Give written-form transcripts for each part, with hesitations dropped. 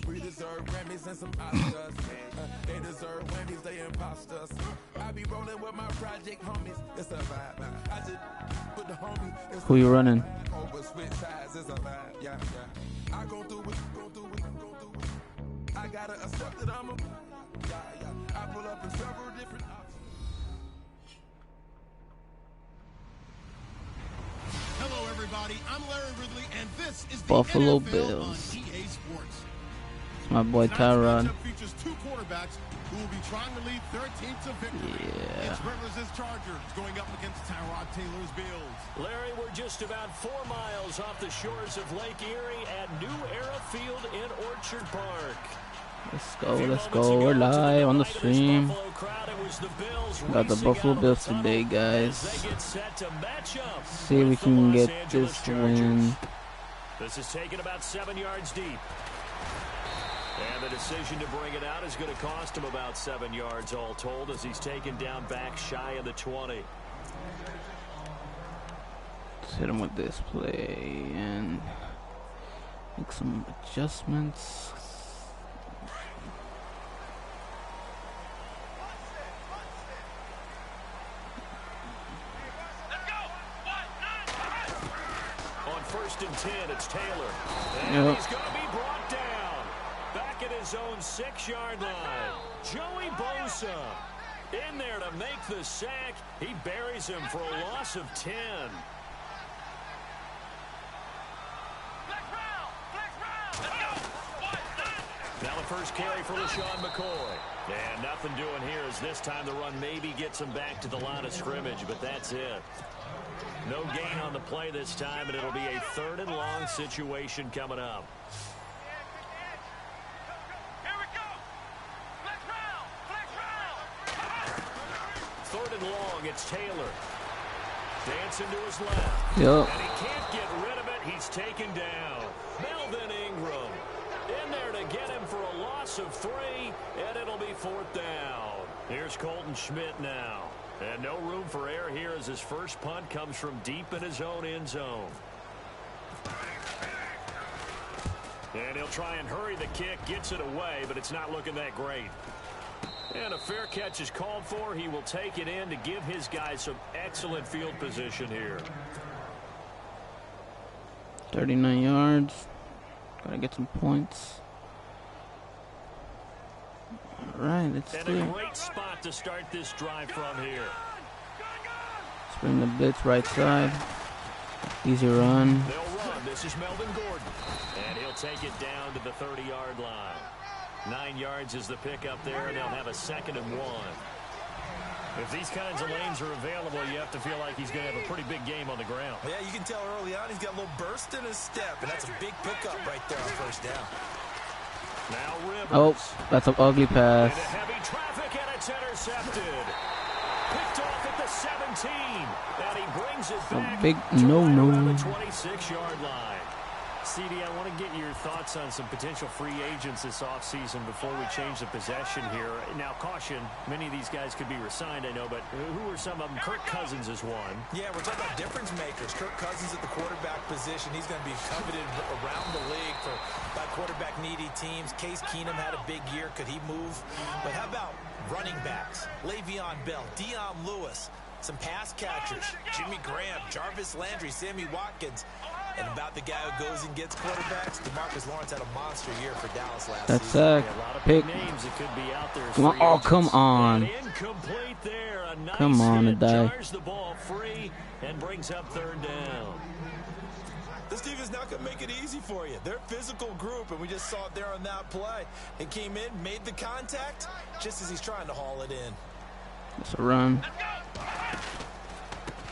We deserve Grammys and some Oscars. They deserve Grammys, they imposters. I be rolling with my project homies. It's a vibe. I just put the homie. Who you running? Over switch sides is a vibe. Yeah. I go through it. I gotta accept that I'm a. Yeah. I pull up in several different options. Hello, everybody. I'm Larry Ridley, and this is the Buffalo NFL Bills. on EA Sports. It's my boy Tyrod. Features two quarterbacks who will be trying to lead their team to victory. Yeah. It's Rivers' Chargers going up against Tyrod Taylor's Bills. Larry, we're just about 4 miles off the shores of Lake Erie at New Era Field in Orchard Park. Let's go. We're live on the stream. Got the Buffalo Bills today, guys. See if we can get this win. This is taken about 7 yards deep. And the decision to bring it out is going to cost him about 7 yards all told as he's taken down back shy of the 20. Let's hit him with this play and make some adjustments. First and 10, it's Taylor. And he's going to be brought down. Back at his own 6-yard line. Joey Bosa in there to make the sack. He buries him for a loss of 10. Now the first carry for LaShawn McCoy. And nothing doing here as this time the run maybe gets him back to the line of scrimmage, but that's it. No gain on the play this time, and it'll be a 3rd and long situation coming up. Here we go. Flex round. 3rd and long, it's Taylor. Dancing to his left. Yep. And he can't get rid of it. He's taken down. Melvin Ingram in there to get him for a loss of 3, and it'll be 4th down. Here's Colton Schmidt now. And no room for error here as his first punt comes from deep in his own end zone. And he'll try and hurry the kick, gets it away, but it's not looking that great. And a fair catch is called for. He will take it in to give his guys some excellent field position here. 39 yards. Gotta get some points. All right, let's and see. a great spot to start this drive from here. Let's bring the blitz right side. Easy run. They'll run. This is Melvin Gordon. And he'll take it down to the 30-yard line. 9 yards is the pickup there, and they'll have a 2nd and 1. If these kinds of lanes are available, you have to feel like he's going to have a pretty big game on the ground. Yeah, you can tell early on he's got a little burst in his step, and that's a big pickup right there on 1st down. Now Rivers. Oh, that's an ugly pass. Into heavy traffic, and it's intercepted. Picked off at the 17, and he brings it back a big to no-no. right around the 26-yard line. CD, I want to get your thoughts on some potential free agents this offseason before we change the possession here. Now, caution, many of these guys could be re-signed, I know, but who are some of them? Kirk Cousins is one. Yeah, we're talking about difference makers. Kirk Cousins at the quarterback position. He's going to be coveted around the league by quarterback-needy teams. Case Keenum had a big year. Could he move? But how about running backs? Le'Veon Bell, Dion Lewis, some pass catchers, Jimmy Graham, Jarvis Landry, Sammy Watkins. And about the guy who goes and gets quarterbacks, DeMarcus Lawrence had a monster year for Dallas last That's season. sack. A lot of Pick. names that could be out there. Come on. Oh, come on. Incomplete there. A nice Come on, hit, die. jars the ball free and brings up 3rd down. This team is not going to make it easy for you. They're a physical group, and we just saw it there on that play. He came in, made the contact, just as he's trying to haul it in. It's a run.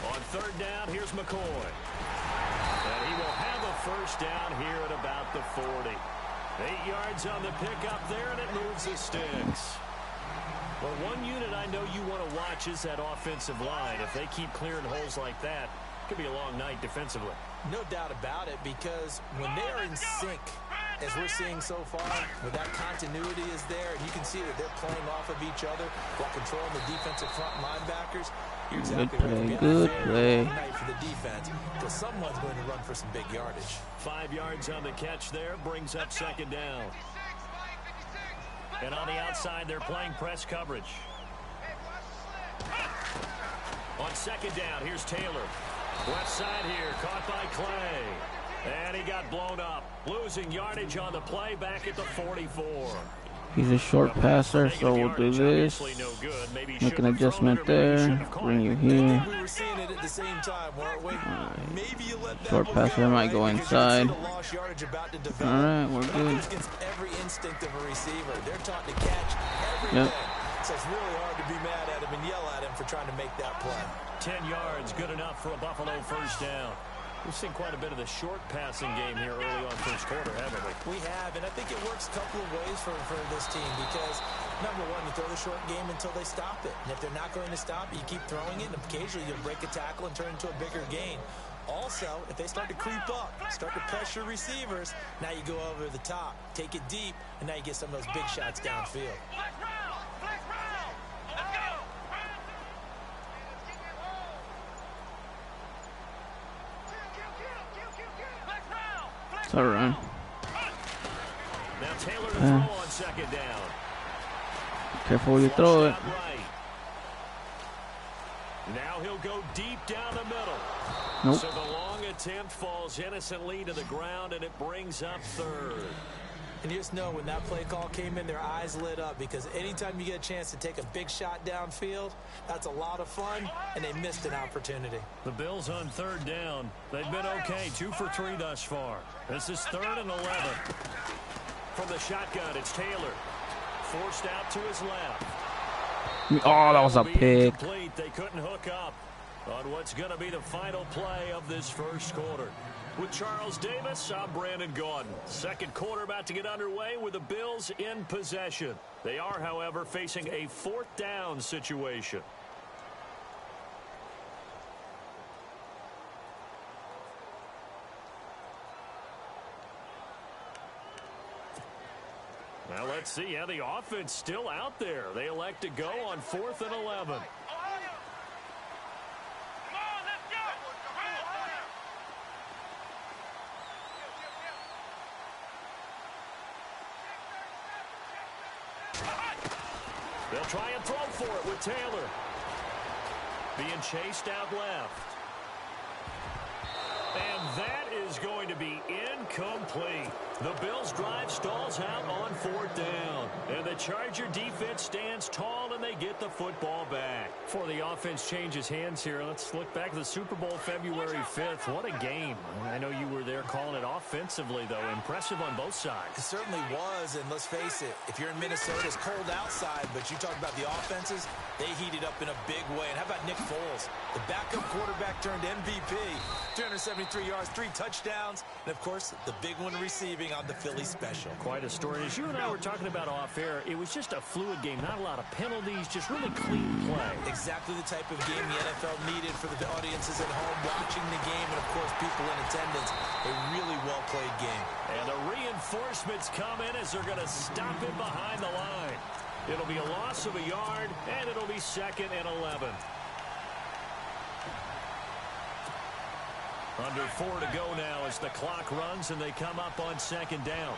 On 3rd down, here's McCoy. And he will have a 1st down here at about the 40. 8 yards on the pickup there, and it moves the sticks. Well, one unit I know you want to watch is that offensive line. If they keep clearing holes like that, it could be a long night defensively. No doubt about it, because when they are in sync, as we're seeing so far, when that continuity is there, and you can see that they're playing off of each other while controlling the defensive front linebackers, You're Good exactly right. play, good play. Night for the defense, because someone's going to run for some big yardage. 5 yards on the catch there, brings up second down. And on the outside, they're playing press coverage. On second down, here's Taylor. Left side here, caught by Clay. And he got blown up. Losing yardage on the play back at the 44. He's a short passer, so we'll do this. Make an adjustment there. Bring you here. We were seeing it at the same time, weren't we? Maybe you let that Short one passer go, might right? go Because inside. you can see the lost yardage about to develop. Alright, we're That good. goes against every instinct of a receiver. They're taught to catch everything. Yep. So it's really hard to be mad at him and yell at him for trying to make that play. 10 yards, good enough for a Buffalo first down. We've seen quite a bit of the short passing game here early on first quarter, haven't we? We have, and I think it works a couple of ways for this team because, number one, you throw the short game until they stop it. And if they're not going to stop it, you keep throwing it, and occasionally you'll break a tackle and turn it into a bigger gain. Also, if they start to creep up, start to pressure receivers, now you go over the top, take it deep, and now you get some of those big shots downfield. It's a run. Now Taylor to throw on second down. Careful where you throw it. Right. Now he'll go deep down the middle. Nope. So the long attempt falls innocently to the ground, and it brings up third. And you just know when that play call came in, their eyes lit up because anytime you get a chance to take a big shot downfield, that's a lot of fun, and they missed an opportunity. The Bills on third down. They've been okay, 2 for 3 thus far. This is 3rd and 11. From the shotgun, it's Taylor. Forced out to his left. Oh, that was a pick. Incomplete. They couldn't hook up on what's going to be the final play of this first quarter. With Charles Davis, I'm Brandon Gaudin. Second quarter about to get underway with the Bills in possession. They are, however, facing a 4th down situation. Now let's see how the offense still out there. They elect to go on 4th and 11. They'll try and throw for it with Taylor. Being chased out left. And that is going to be incomplete. The Bills' drive stalls out on 4th down. And the Charger defense stands tall, and they get the football back. Before the offense changes hands here, let's look back to the Super Bowl February 5th. What a game. I know you were there calling it offensively, though. Impressive on both sides. It certainly was, and let's face it, if you're in Minnesota, it's cold outside, but you talk about the offenses, they heated up in a big way. And how about Nick Foles? The backup quarterback turned MVP. 373 yards, 3 touchdowns, and, of course, the big one receiving on the Philly special. Quite a story. As you and I were talking about off air, it was just a fluid game. Not a lot of penalties, just really clean play. Exactly the type of game the NFL needed for the audiences at home watching the game and, of course, people in attendance. A really well-played game. And the reinforcements come in as they're going to stop him behind the line. It'll be a loss of a yard, and it'll be 2nd and 11. Under 4 to go now as the clock runs and they come up on 2nd down.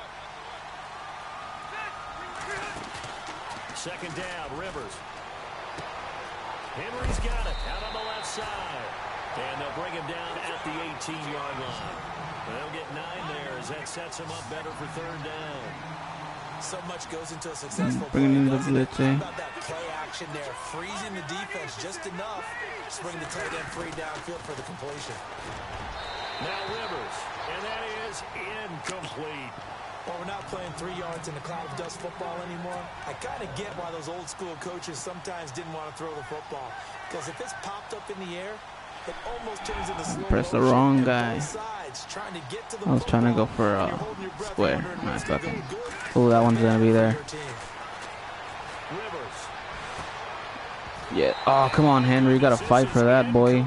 2nd down, Rivers. Henry's got it out on the left side. And they'll bring him down at the 18-yard line. They'll get 9 there as that sets him up better for 3rd down. So much goes into a successful play. Bringing in the blitz, How about that play action there? Freezing the defense just enough to bring the tight end free downfield for the completion. Now Rivers, and that is incomplete. Well, we're not playing 3 yards in a cloud of dust football anymore. I kind of get why those old school coaches sometimes didn't want to throw the football. Because if it's popped up in the air, it almost turns into slow Press the motion wrong and guy. both sides trying to get to the I was trying to go football, for and a you're holding your breath, square. wondering Nice what's gonna fucking. go good. Oh, that one's gonna be there. Your team. Rivers. Yeah. Oh, come on, Henry. You gotta fight for that, boy.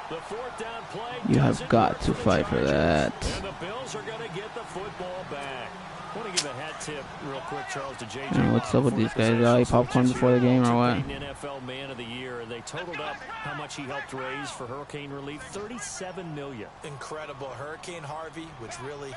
The 4th down play You have doesn't got work to for the fight for Chargers. that. And the Bills are going to get the football back. I want to give a hat tip real quick, Charles, to J.J. Man, what's up with these guys? Y'all eat popcorn before the game or what? NFL Man of the Year. They totaled up how much he helped raise for hurricane relief. $37 million. Incredible. Hurricane Harvey, which really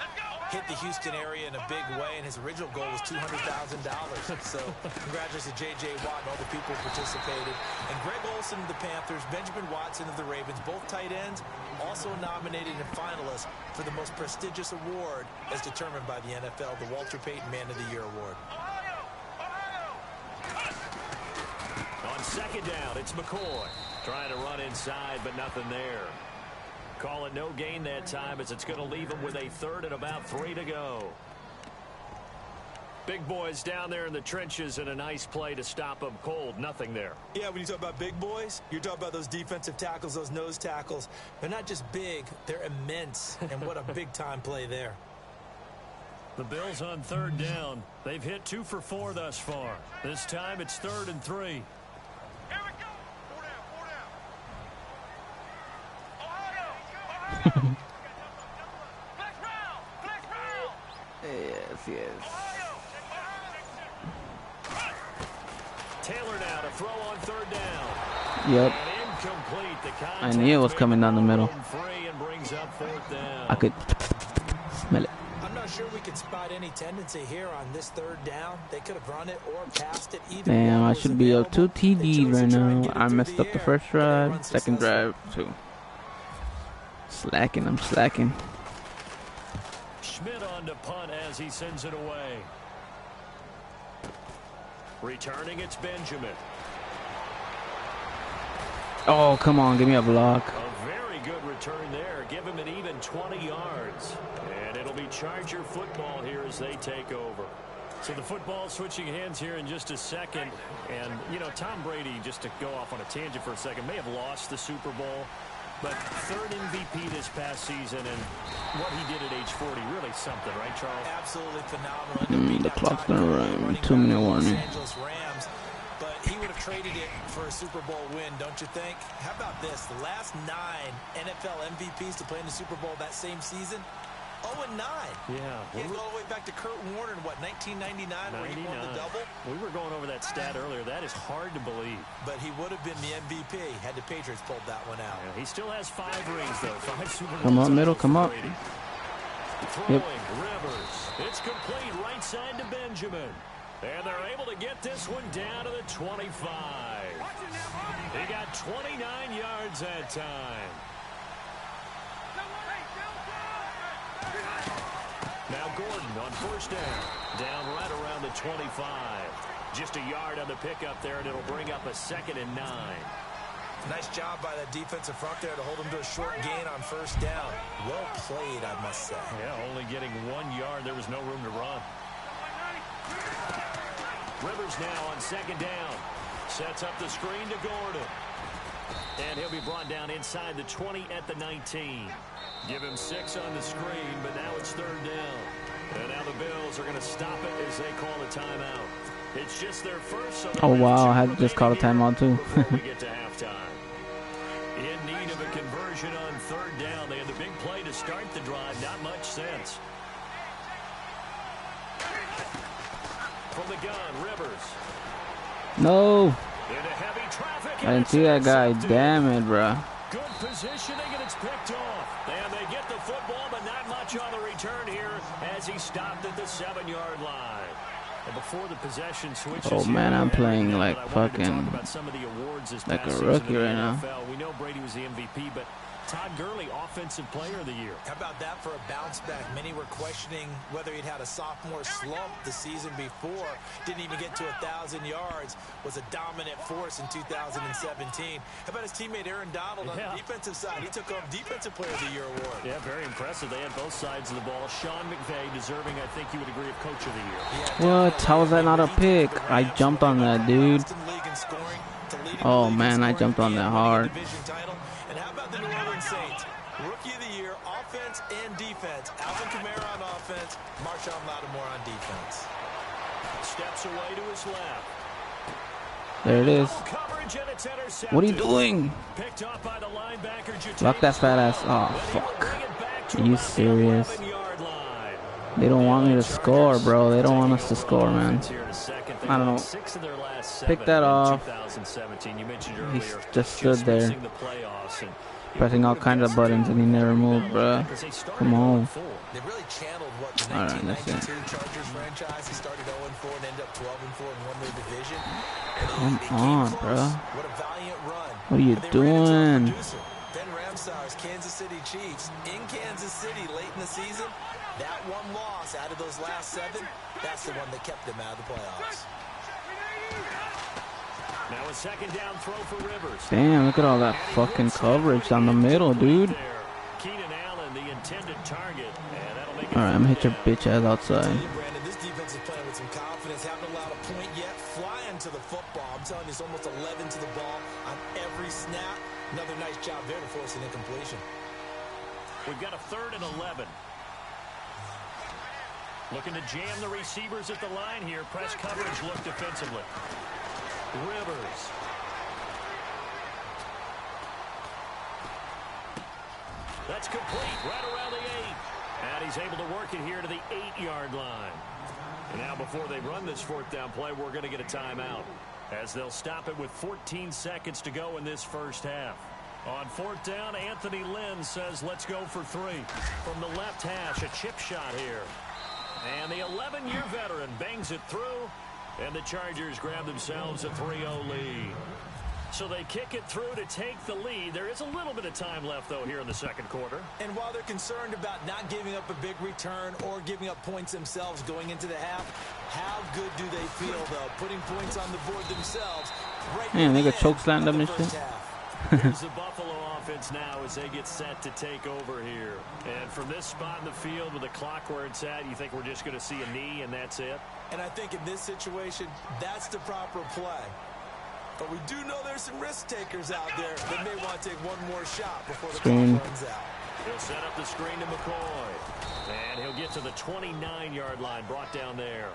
hit the Houston area in a big way, and his original goal was $200,000. So congratulations to J.J. Watt and all the people who participated. And Greg Olsen of the Panthers, Benjamin Watson of the Ravens, both tight ends, also nominated and finalists for the most prestigious award as determined by the NFL, the Walter Payton Man of the Year Award. On second down, it's McCoy. Trying to run inside, but nothing there. Call it no gain that time as it's going to leave him with a third and about 3 to go. Big boys down there in the trenches and a nice play to stop them cold. Nothing there. Yeah, when you talk about big boys, you're talking about those defensive tackles, those nose tackles. They're not just big, they're immense. And what a big-time play there. The Bills on third down. They've hit 2 for 4 thus far. This time it's 3rd and 3. Here we go. 4 down. Ohio. Flex round. Flex round. Yes. Taylor now to throw on third down. Yep. And incomplete. The I knew it was coming down the middle. Free and brings up 4th down. I could smell it. I'm not sure we could spot any tendency here on this third down. They could have run it or passed it. Either Damn, I was should be up 2 available. TDs right They chose to try and now. get it I through messed the up the air, first but they drive, run second successful. drive too. I'm slacking. Schmidt on to punt as he sends it away. Returning, it's Benjamin. Oh, come on, give me a block. A very good return there. Give him an even 20 yards. And it'll be Charger football here as they take over. So the football switching hands here in just a second. And, you know, Tom Brady, just to go off on a tangent for a second, may have lost the Super Bowl. But 3rd MVP this past season, and what he did at age 40, really something, right, Charles? Absolutely phenomenal. The clock's gonna run. 2-minute warning. Los Angeles Rams, but he would have traded it for a Super Bowl win, don't you think? How about this? The last 9 NFL MVPs to play in the Super Bowl that same season, 0-9. Yeah. He had to go all the way back to Kurt Warner in, what, 1999, where he won the double? We were going over that stat earlier. That is hard to believe. But he would have been the MVP had the Patriots pulled that one out. Yeah, he still has 5 rings, though. 5 Super Bowls. Come on, middle, come up. Throwing, Rivers. It's complete right side to Benjamin. And they're able to get this one down to the 25. He got 29 yards that time. Now Gordon on first down. Down right around the 25. Just a yard on the pickup there, and it'll bring up a 2nd and 9. Nice job by that defensive front there to hold him to a short gain on first down. Well played, I must say. Yeah, only getting 1 yard. There was no room to run. Rivers now on second down. Sets up the screen to Gordon. And he'll be brought down inside the 20 at the 19. Give him 6 on the screen, but now it's 3rd down. And now the Bills are going to stop it as they call a timeout. It's just their first. So Oh, wow, I had just called a timeout, too. Before we get to halftime. In need of a conversion on 3rd down. They had the big play to start the drive. Not much sense. From the gun, Rivers. No. Into heavy traffic. I didn't see that guy. Damn it, bro. Good positioning, and it's picked off. And they get the football, but not much on the return here as he stopped at the 7-yard line. And before the possession switches, Oh, man, I'm playing like I wanted to talk fucking about some of the awards this like past a season rookie in the right now. NFL. We know Brady was the MVP, but Todd Gurley, Offensive Player of the Year. How about that for a bounce back? Many were questioning whether he'd had a sophomore slump the season before. Didn't even get to 1,000 yards. Was a dominant force in 2017. How about his teammate Aaron Donald on the defensive side? He took home Defensive Player of the Year award. Yeah, very impressive. They had both sides of the ball. Sean McVay deserving, I think you would agree, of Coach of the Year. What? How was that not a pick? I jumped on that, dude. Oh, man, I jumped on that hard. And how about the New Orleans Saints? Rookie of the Year, offense and defense. Alvin Kamara on offense, Marshawn Lattimore on defense. Steps away to his left. There it is. Coverage, and it's intercepted. What are you doing? Picked off by the linebacker. Lock that fat ass. Oh, fuck. Are you serious? They don't want me to score, bro. They don't want us to score, man. I don't know. Pick that off. He just stood there, pressing all kinds of buttons, and he never moved, bro. Come on. They really channeled what the All right, that's 1992 it. Chargers franchise. They started 0-4 and ended up 12-4 and won their division. Come They came on, close. bro. What a valiant run. What are you But they ran into our doing? producer, Ben Ramsauer's Kansas City Chiefs in Kansas City late in the season. That one loss out of those last 7, that's the one that kept them out of the playoffs. Now a second down throw for Rivers. Damn, look at all that fucking coverage down the middle, dude. Keenan Allen, the intended target, and that'll make it. All right, I'm gonna hit your bitch ass outside. Brandon, this defense is playing with some confidence, haven't allowed a point yet, flying to the football. I'm telling you, it's almost 11 to the ball on every snap. Another nice job there to force an incompletion. We've got a 3rd and 11. Looking to jam the receivers at the line here. Press coverage look defensively. Rivers. That's complete right around the 8. And he's able to work it here to the 8-yard line. And now before they run this 4th down play, we're going to get a timeout, as they'll stop it with 14 seconds to go in this first half. On 4th down, Anthony Lynn says let's go for 3. From the left hash, a chip shot here. And the 11-year veteran bangs it through, and the Chargers grab themselves a 3-0 lead. So they kick it through to take the lead. There is a little bit of time left, though, here in the second quarter. And while they're concerned about not giving up a big return or giving up points themselves going into the half, how good do they feel, though, putting points on the board themselves? Right. Man, they got chokeslammed up and shit. Here's the Buffalo offense now as they get set to take over here. And from this spot in the field with the clock where it's at, you think we're just going to see a knee and that's it? And I think in this situation, that's the proper play. But we do know there's some risk takers out there that may want to take one more shot before the clock runs out. He'll set up the screen to McCoy. And he'll get to the 29-yard line, brought down there.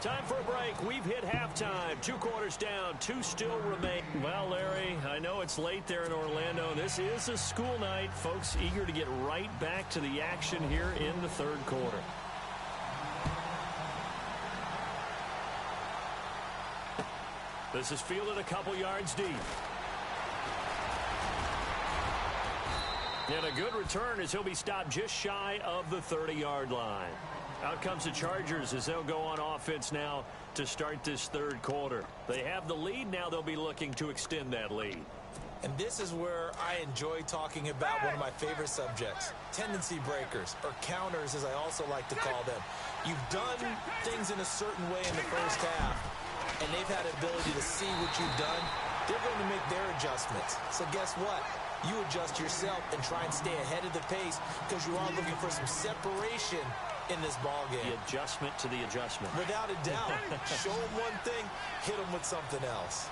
Time for a break. We've hit halftime. 2 quarters down. 2 still remain. Well, Larry, I know it's late there in Orlando. This is a school night. Folks eager to get right back to the action here in the 3rd quarter. This is fielded a couple yards deep. And a good return as he'll be stopped just shy of the 30-yard line. Out comes the Chargers as they'll go on offense now to start this 3rd quarter. They have the lead. Now they'll be looking to extend that lead. And this is where I enjoy talking about one of my favorite subjects, tendency breakers, or counters as I also like to call them. You've done things in a certain way in the first half, and they've had the ability to see what you've done. They're going to make their adjustments. So guess what? You adjust yourself and try and stay ahead of the pace because you are looking for some separation in this ball game. The adjustment to the adjustment. Without a doubt. Show them one thing, hit them with something else.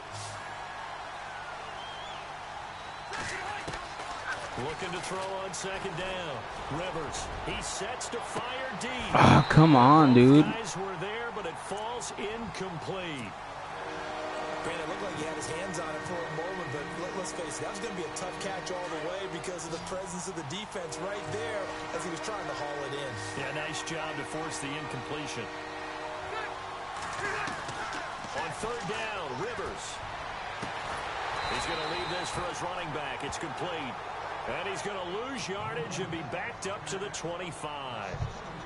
Looking to throw on 2nd down. Rivers, he sets to fire deep. Oh, come on, dude. Guys were there, but it falls incomplete. Brandon, it looked like he had his hands on it for a moment, but let's face it, that was going to be a tough catch all the way because of the presence of the defense right there as he was trying to haul it in. Yeah, nice job to force the incompletion. On 3rd down, Rivers. He's going to leave this for his running back. It's complete. And he's going to lose yardage and be backed up to the 25.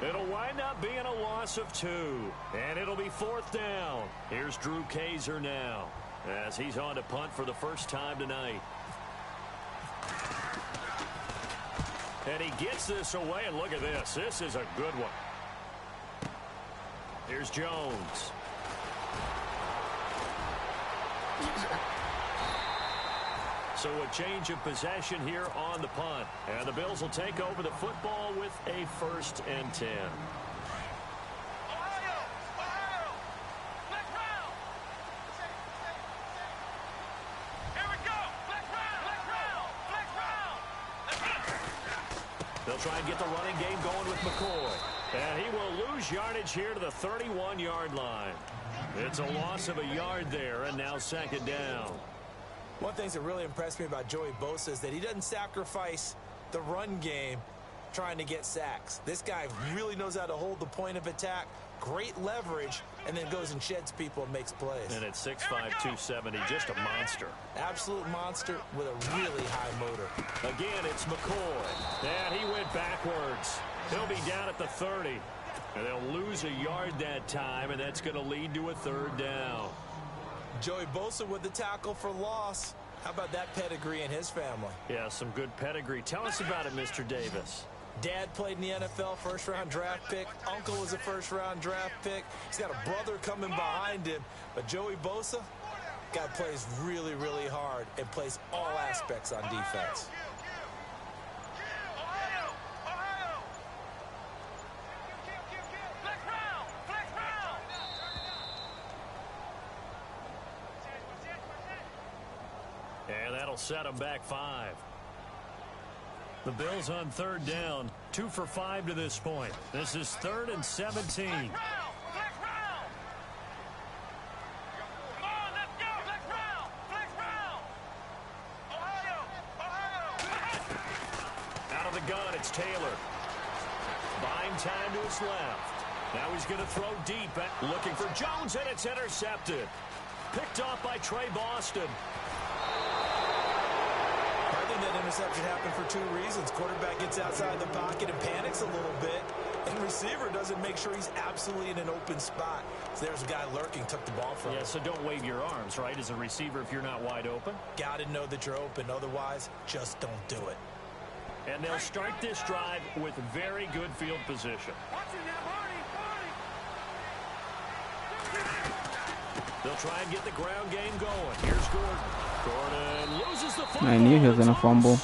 It'll wind up being a loss of 2. And it'll be 4th down. Here's Drew Kaiser now as he's on to punt for the first time tonight. And he gets this away, and look at this. This is a good one. Here's Jones. So a change of possession here on the punt. And the Bills will take over the football with a 1st and 10. They'll try and get the running game going with McCoy. And he will lose yardage here to the 31-yard line. It's a loss of a yard there, and now 2nd down. One thing that really impressed me about Joey Bosa is that he doesn't sacrifice the run game trying to get sacks. This guy really knows how to hold the point of attack, great leverage, and then goes and sheds people and makes plays. And at 6'5", 270, just a monster. Absolute monster with a really high motor. Again, it's McCoy. And he went backwards. He'll be down at the 30. And they'll lose a yard that time, and that's going to lead to a 3rd down. Joey Bosa with the tackle for loss. How about that pedigree in his family? Yeah, some good pedigree. Tell us about it, Mr. Davis. Dad played in the NFL, first-round draft pick. Uncle was a first-round draft pick. He's got a brother coming behind him. But Joey Bosa, guy plays really, really hard and plays all aspects on defense. And that'll set him back 5. The Bills on 3rd down, 2 for 5 to this point. This is 3rd and 17. Out of the gun, it's Taylor. Buying time to his left. Now he's going to throw deep, looking for Jones, and it's intercepted. Picked off by Trey Boston. I think that interception happened for 2 reasons. Quarterback gets outside the pocket and panics a little bit, and receiver doesn't make sure he's absolutely in an open spot. So there's a guy lurking, took the ball from him. Yeah, so don't wave your arms, right, as a receiver if you're not wide open. Got to know that you're open. Otherwise, just don't do it. And they'll start this drive with very good field position. They'll try and get the ground game going. Here's Gordon. Gordon loses the football. I knew he was going to fumble.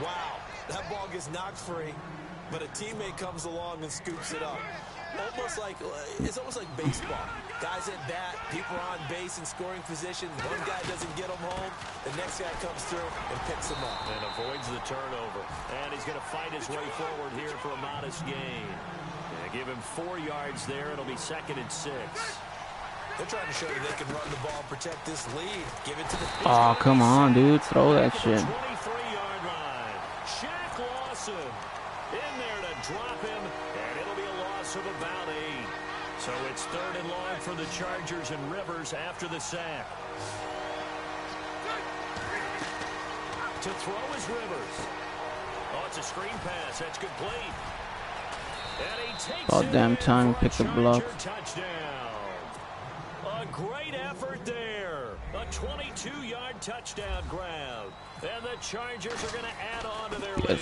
Wow, that ball gets knocked free, but a teammate comes along and scoops it up. It's almost like baseball. Guys at bat, people are on base in scoring position. One guy doesn't get them home. The next guy comes through and picks them up. And avoids the turnover. And he's going to fight his way forward here for a modest gain. Give him 4 yards there. It'll be 2nd and 6. They're trying to show you they can run the ball, protect this lead. Give it to the... Oh, come on, dude. Throw that shit. 23-yard line. Shaq Lawson in there to drop him, and it'll be a loss of about 8. So it's 3rd and long for the Chargers and Rivers after the sack. To throw is Rivers. Oh, it's a screen pass. That's complete. And he takes About damn time he picked the block. Touchdown. A great effort there. A 22-yard touchdown grab. And the Chargers are going to add on to their lead.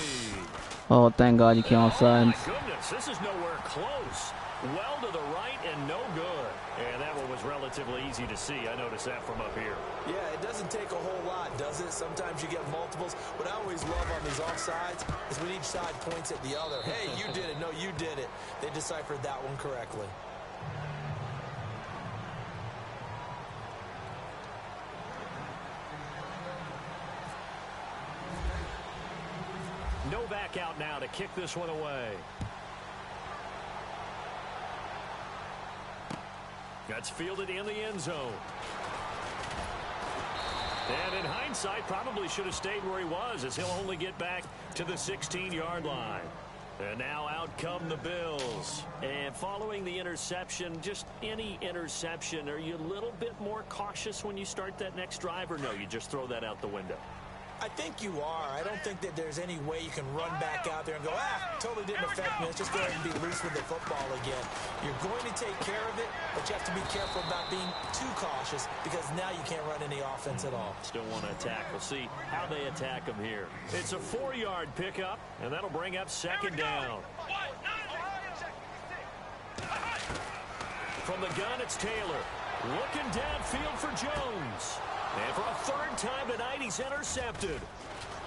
Oh, thank God you came outside. Oh, my goodness. This is nowhere close. Well to the right and no good. And that one was relatively easy to see. I noticed that from up here. Yeah, it doesn't take a whole lot, does it? Sometimes you get multiples. What I always love on these offsides is when each side points at the other. Hey, you did it. No, you did it. They deciphered that one correctly. Novak out now to kick this one away. That's fielded in the end zone. And in hindsight, probably should have stayed where he was, as he'll only get back to the 16-yard line. And now out come the Bills. And following the interception, just any interception, are you a little bit more cautious when you start that next drive, or no, you just throw that out the window? I think you are. I don't think that there's any way you can run back out there and go, totally didn't affect me. Let's just go ahead and be loose with the football again. You're going to take care of it, but you have to be careful about being too cautious because now you can't run any offense at all. Still want to attack. We'll see how they attack him here. It's a 4-yard pickup, and that'll bring up 2nd down. From the gun, it's Taylor. Looking downfield for Jones. And for a 3rd time tonight, he's intercepted.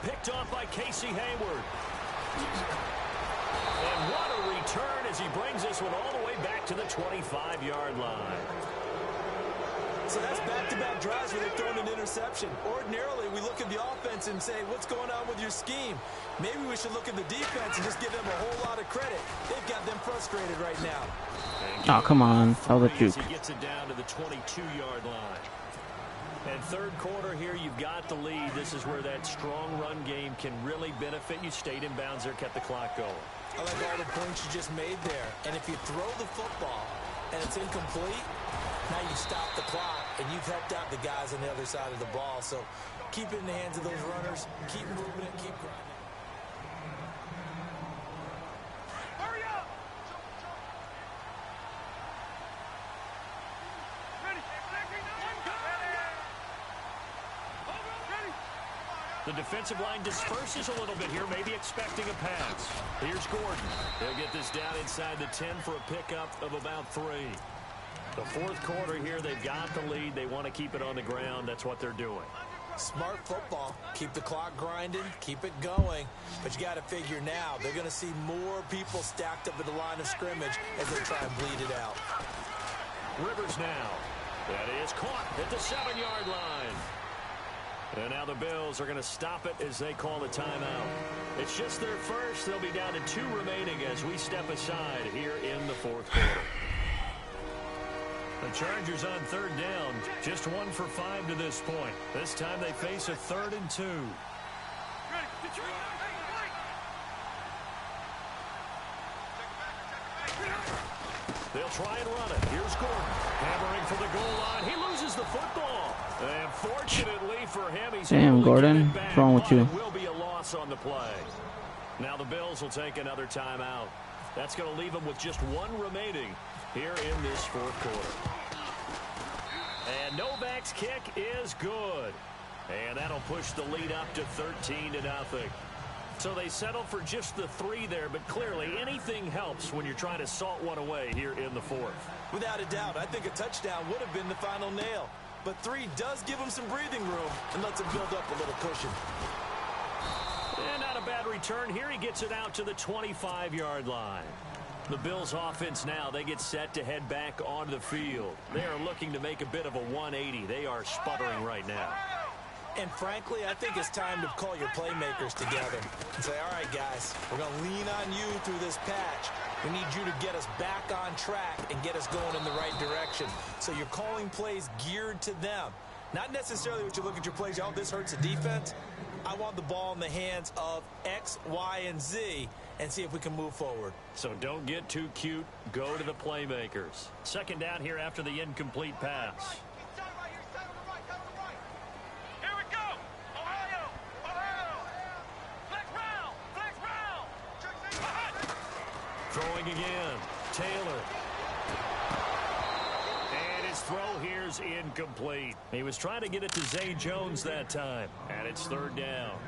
Picked off by Casey Hayward. And what a return as he brings this one all the way back to the 25-yard line. So that's back-to-back drives where they've thrown an interception. Ordinarily, we look at the offense and say, what's going on with your scheme? Maybe we should look at the defense and just give them a whole lot of credit. They've got them frustrated right now. Oh, come on. That was a juke. He gets it down to the 22-yard line. And third quarter here, you've got the lead. This is where that strong run game can really benefit you. Stayed in bounds there, kept the clock going. I like all the points you just made there. And if you throw the football and it's incomplete, now you stop the clock and you've helped out the guys on the other side of the ball. So keep it in the hands of those runners. Keep moving it. Keep grinding. Hurry up! Ready? The defensive line disperses a little bit here, maybe expecting a pass. Here's Gordon. He'll get this down inside the 10 for a pickup of about 3. The fourth quarter here, they've got the lead. They want to keep it on the ground. That's what they're doing. Smart football. Keep the clock grinding. Keep it going. But you got to figure now, they're going to see more people stacked up at the line of scrimmage as they try and bleed it out. Rivers now. That is caught at the 7-yard line. And now the Bills are going to stop it as they call the timeout. It's just their first. They'll be down to 2 remaining as we step aside here in the fourth quarter. The Chargers on third down, just 1 for 5 to this point. This time they face a 3rd and 2. They'll try and run it. Here's Gordon, hammering for the goal line. He loses the football. And fortunately for him, he's damn, Gordon, what's wrong with you? Will be a loss on the play. Now the Bills will take another timeout. That's going to leave them with just 1 remaining here in this fourth quarter. And Novak's kick is good. And that'll push the lead up to 13-0. So they settle for just the 3 there, but clearly anything helps when you're trying to salt one away here in the fourth. Without a doubt, I think a touchdown would have been the final nail. But 3 does give them some breathing room and lets them build up a little cushion. And not a bad return here. He gets it out to the 25-yard line. The Bills offense now, they get set to head back onto the field. They are looking to make a bit of a 180. They are sputtering right now. And frankly, I think it's time to call your playmakers together and say, all right, guys, we're going to lean on you through this patch. We need you to get us back on track and get us going in the right direction. So you're calling plays geared to them. Not necessarily what you look at your plays, oh, this hurts the defense. I want the ball in the hands of X, Y, and Z and see if we can move forward. So don't get too cute. Go to the playmakers. Second down here after the incomplete pass. Here we go! Ohio! Flex round! Throwing again. Taylor. And his throw here's incomplete. He was trying to get it to Zay Jones that time. And it's third down.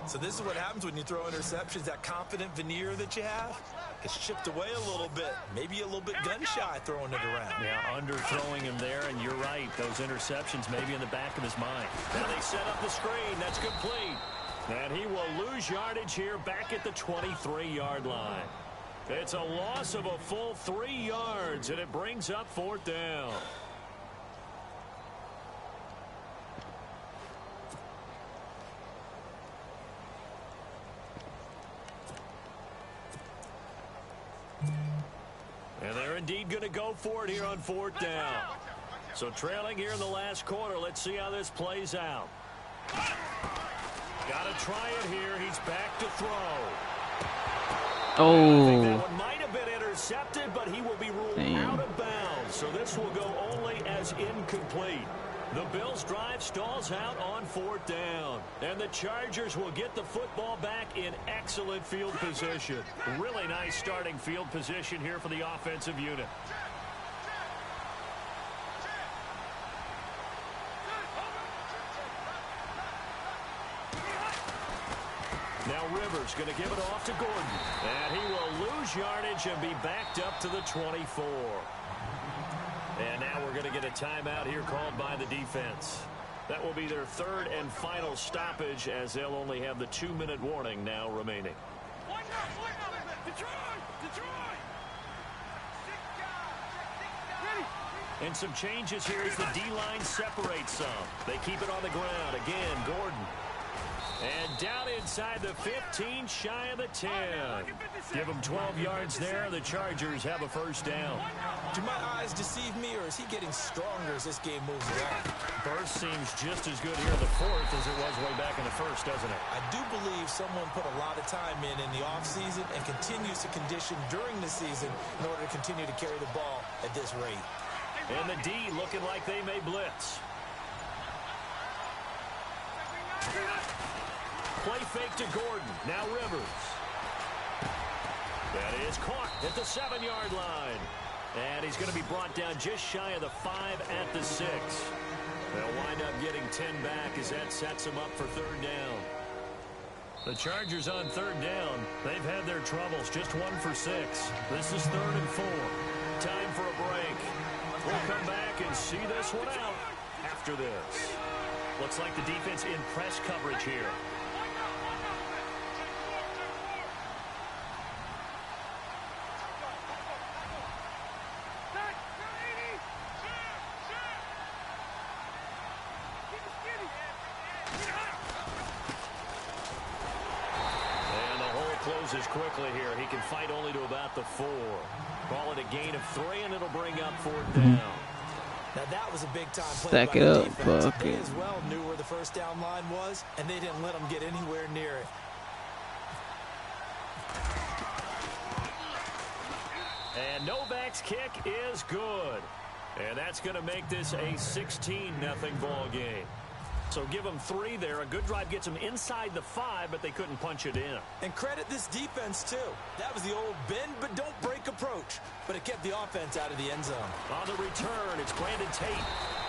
So this is what happens when you throw interceptions. That confident veneer that you have gets chipped away a little bit. Maybe a little bit gun-shy throwing it around. Yeah, underthrowing him there, and you're right. Those interceptions may be in the back of his mind. Now they set up the screen. That's complete. And he will lose yardage here back at the 23-yard line. It's a loss of a full 3 yards, and it brings up fourth down. And they're indeed going to go for it here on fourth down. So trailing here in the last quarter. Let's see how this plays out. Got to try it here. He's back to throw. Oh. I think that one might have been intercepted, but he will be ruled out of bounds. So this will go only as incomplete. The Bills' drive stalls out on fourth down. And the Chargers will get the football back in excellent field position. Really nice starting field position here for the offensive unit. Now Rivers going to give it off to Gordon. And he will lose yardage and be backed up to the 24. And now we're going to get a timeout here called by the defense. That will be their third and final stoppage as they'll only have the 2-minute warning now remaining. And some changes here as the D-line separates some. They keep it on the ground. Again, Gordon. And down inside the 15, shy of the 10. Give him 12 yards there. The Chargers have a first down. Do my eyes deceive me, or is he getting stronger as this game moves along? Burst seems just as good here in the fourth as it was way back in the first, doesn't it? I do believe someone put a lot of time in the offseason and continues to condition during the season in order to continue to carry the ball at this rate. And the D looking like they may blitz. Play fake to Gordon. Now Rivers. That is caught at the 7-yard line. And he's going to be brought down just shy of the 5 at the 6. They'll wind up getting 10 back as that sets them up for third down. The Chargers on third down. They've had their troubles. Just 1 for 6. This is 3rd and 4. Time for a break. We'll come back and see this one out after this. Looks like the defense in press coverage here. Closes quickly here. He can fight only to about the 4. Call it a gain of 3, and it'll bring up 4th down. Now that was a big time play. Stack it up, fuck They it. as well knew where the first down line was, and they didn't let them get anywhere near it. And Novak's kick is good. And that's going to make this a 16-0 ball game. So give them 3 there. A good drive gets them inside the 5, but they couldn't punch it in. And credit this defense, too. That was the old bend but don't break approach. But it kept the offense out of the end zone. On the return, it's Brandon Tate.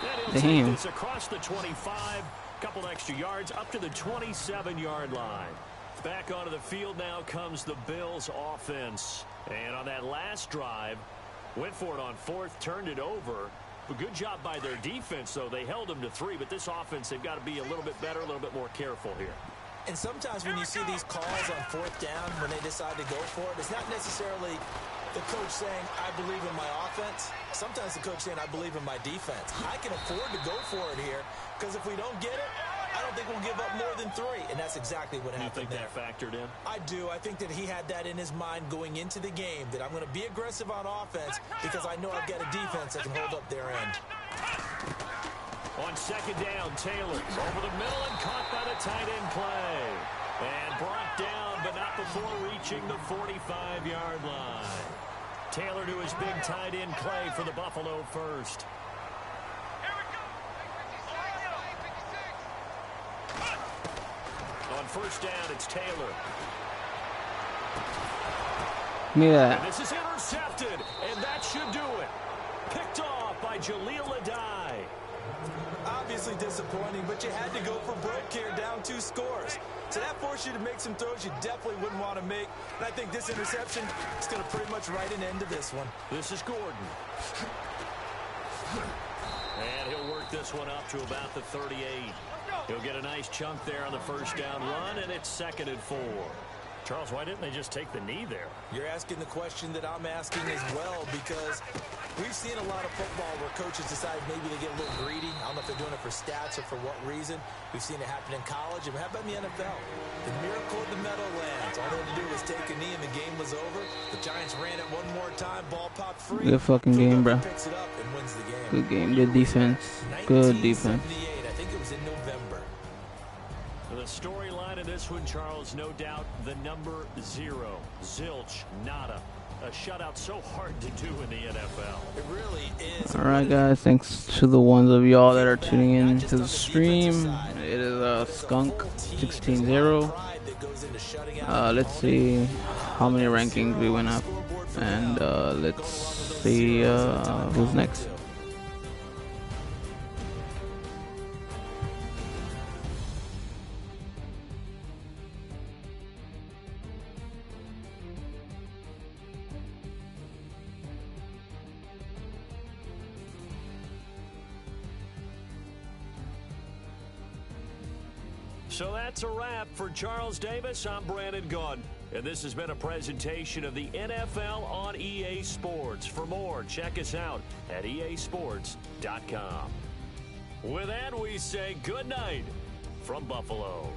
And he'll Damn. take this across the 25. Couple extra yards up to the 27-yard line. Back onto the field now comes the Bills offense. And on that last drive, went for it on 4th, turned it over. A good job by their defense, though. They held them to 3, but this offense, they've got to be a little bit better, a little bit more careful here. And sometimes when you see these calls on 4th down, when they decide to go for it, it's not necessarily the coach saying, I believe in my offense. Sometimes the coach saying, I believe in my defense. I can afford to go for it here, because if we don't get it, I don't think we'll give up more than 3. And that's exactly what happened there. You think that factored in? I do. I think that he had that in his mind going into the game, that I'm going to be aggressive on offense because I know I've got a defense that can hold up their end. On 2nd down, Taylor over the middle and caught by the tight end play. And brought down, but not before reaching the 45-yard line. Taylor to his big tight end play for the Buffalo first. On 1st down, it's Taylor. Give me that. And this is intercepted, and that should do it. Picked off by Jaleel Adai. Obviously disappointing, but you had to go for broke here, down 2 scores. So that forced you to make some throws you definitely wouldn't want to make. And I think this interception is going to pretty much write an end to this one. This is Gordon. And he'll work this one up to about the 38. He'll get a nice chunk there on the 1st down run, and it's 2nd and 4. Charles, why didn't they just take the knee there? You're asking the question that I'm asking as well, because we've seen a lot of football where coaches decide maybe they get a little greedy. I don't know if they're doing it for stats or for what reason. We've seen it happen in college. And how about in the NFL? The miracle of the Meadowlands. All they had to do was take a knee and the game was over. The Giants ran it one more time. Ball popped free. Good fucking game, bro. Picks it up and wins the game. Good game. Good defense. Good defense. I think it was in November. The storyline of this one, Charles, no doubt the number 0. Zilch, nada. A shutout so hard to do in the NFL. It really is. Alright, guys. Thanks to the ones of y'all that are tuning in to the stream. It is Skunk 16-0. Let's see how many rankings we went up. And let's see who's next. So that's a wrap for Charles Davis. I'm Brandon Gunn, and this has been a presentation of the NFL on EA Sports. For more, check us out at easports.com. With that, we say good night from Buffalo.